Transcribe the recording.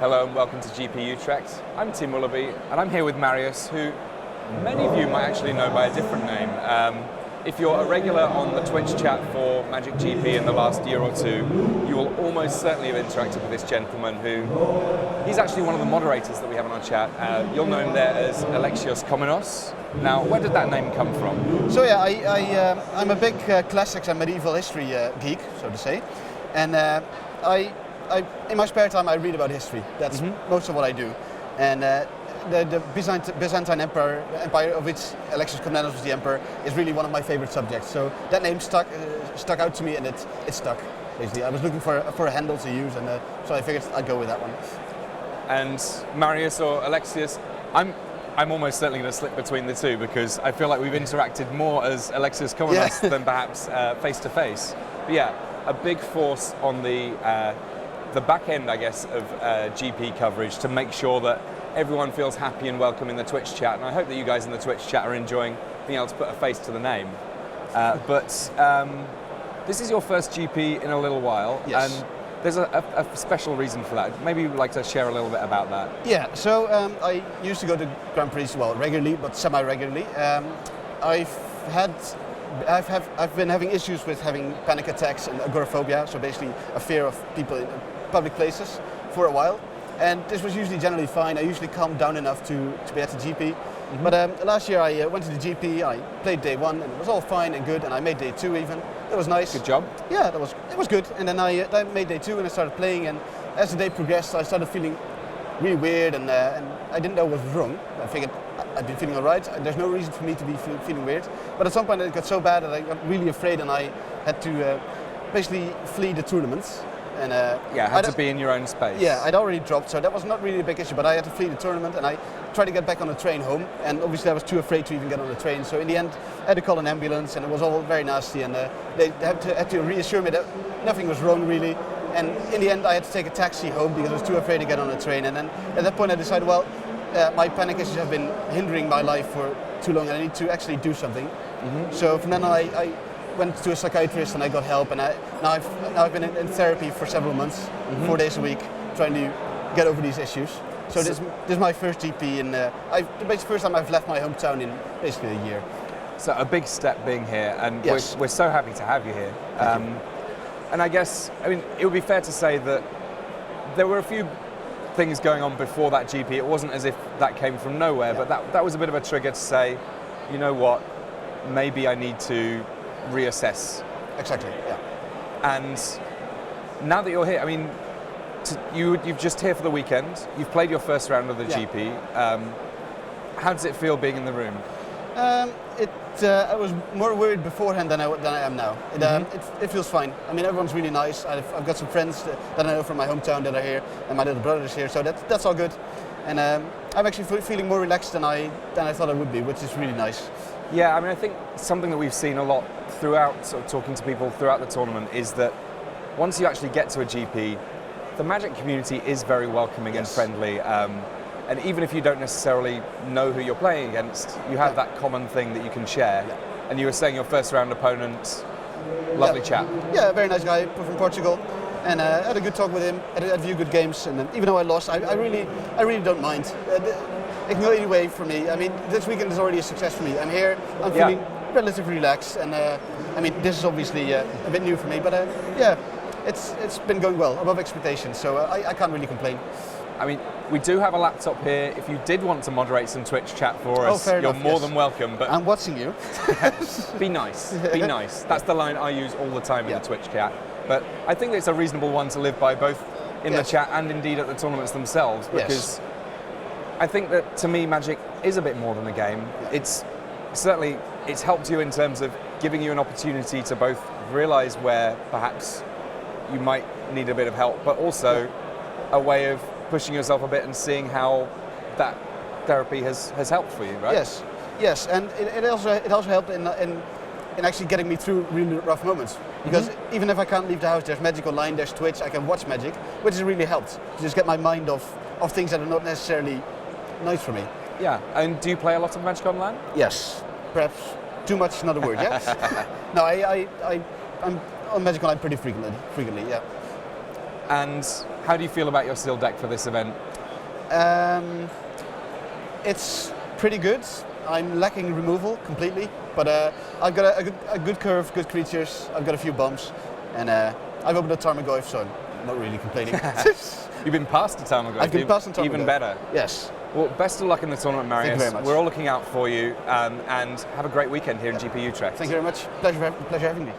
Hello and welcome to GP Utrecht. I'm Tim Willoughby and I'm here with Marius, who many of you might actually know by a different name. If you're a regular on the Twitch chat for Magic GP in the last year or two, you will almost certainly have interacted with this gentleman who, he's actually one of the moderators that we have on our chat. You'll know him there as Alexios Komenos. Now, where did that name come from? So yeah, I'm a big classics and medieval history geek, so to say. And in my spare time I read about history. That's most of what I do. And the Byzantine Empire, of which Alexios Komnenos was the emperor, is really one of my favorite subjects. So that name stuck out to me, and it stuck. Basically, I was looking for a handle to use, and so I figured I'd go with that one. And Marius or Alexios, I'm almost certainly going to slip between the two because I feel like we've interacted more as Alexios Komenos than perhaps face to face. But yeah, a big force on the back end, I guess, of GP coverage to make sure that everyone feels happy and welcome in the Twitch chat. And I hope that you guys in the Twitch chat are enjoying being able to put a face to the name. But this is your first GP in a little while. Yes. And there's a special reason for that. Maybe you'd like to share a little bit about that. Yeah, so I used to go to Grand Prix, well, regularly, but semi-regularly. I've been having issues with having panic attacks and agoraphobia, so basically a fear of people in public places for a while. And this was usually generally fine. I usually calmed down enough to be at the GP. But last year I went to the GP, I played day one, and it was all fine and good, and I made day two even. It was nice. Good job. Yeah, it was good. And then I made day two and I started playing, and as the day progressed I started feeling really weird, and I didn't know what was wrong. I figured I'd been feeling alright. There's no reason for me to be feeling weird. But at some point it got so bad that I got really afraid, and I had to basically flee the tournaments. And had to be in your own space. Yeah, I'd already dropped, so that was not really a big issue, but I had to flee the tournament, and I tried to get back on the train home, and obviously I was too afraid to even get on the train, so in the end I had to call an ambulance, and it was all very nasty, and they had to reassure me that nothing was wrong really, and in the end I had to take a taxi home because I was too afraid to get on the train. And then at that point I decided, well, my panic issues have been hindering my life for too long, and I need to actually do something. So from then on I went to a psychiatrist and I got help, and now I've been in therapy for several months, 4 days a week, trying to get over these issues. So this is my first GP, and the first time I've left my hometown in basically a year. So a big step being here, and yes. we're so happy to have you here. And I guess, it would be fair to say that there were a few things going on before that GP. It wasn't as if that came from nowhere, but that was a bit of a trigger to say, you know what, maybe I need to reassess. Exactly, yeah. And now that you're here, you've just here for the weekend. You've played your first round of the GP. How does it feel being in the room? I was more worried beforehand than I am now. It feels fine. Everyone's really nice. I've got some friends that I know from my hometown that are here, and my little brother's here, so that's all good. And I'm actually feeling more relaxed than I thought I would be, which is really nice. Yeah, I think something that we've seen a lot throughout, sort of talking to people throughout the tournament, is that once you actually get to a GP, the Magic community is very welcoming and friendly. And even if you don't necessarily know who you're playing against, you have that common thing that you can share. Yeah. And you were saying your first round opponent, lovely chap. Yeah, very nice guy from Portugal. And I had a good talk with him, had a few good games, and even though I lost, I really don't mind. It can go either way for me. This weekend is already a success for me. I'm here, I'm feeling relatively relaxed, and this is obviously a bit new for me, but it's been going well, above expectations, so I can't really complain. We do have a laptop here. If you did want to moderate some Twitch chat for us, you're more than welcome. But I'm watching you. Be nice, be nice. That's the line I use all the time in the Twitch chat. But I think it's a reasonable one to live by, both in the chat and indeed at the tournaments themselves, because I think that, to me, Magic is a bit more than a game. It's helped you in terms of giving you an opportunity to both realise where perhaps you might need a bit of help, but also a way of pushing yourself a bit and seeing how that therapy has helped for you, right? Yes, and it also helped in actually getting me through really rough moments. Because even if I can't leave the house, there's Magic Online, there's Twitch, I can watch Magic, which has really helped to just get my mind off things that are not necessarily nice for me. Yeah, and do you play a lot of Magic Online? Yes, perhaps too much is not a word, yeah? No, I'm on Magic Online pretty frequently, yeah. And how do you feel about your steel deck for this event? It's pretty good. I'm lacking removal completely, but I've got a good curve, good creatures. I've got a few bumps, and I've opened a Tarmogoyf, so I'm not really complaining. You've been past the Tarmogoyf. I've been past the Tarmogoyf. Even better. Yes. Well, best of luck in the tournament, Marius. Thank you very much. We're all looking out for you, and have a great weekend here in GP Utrecht. Thank you very much. Pleasure having me.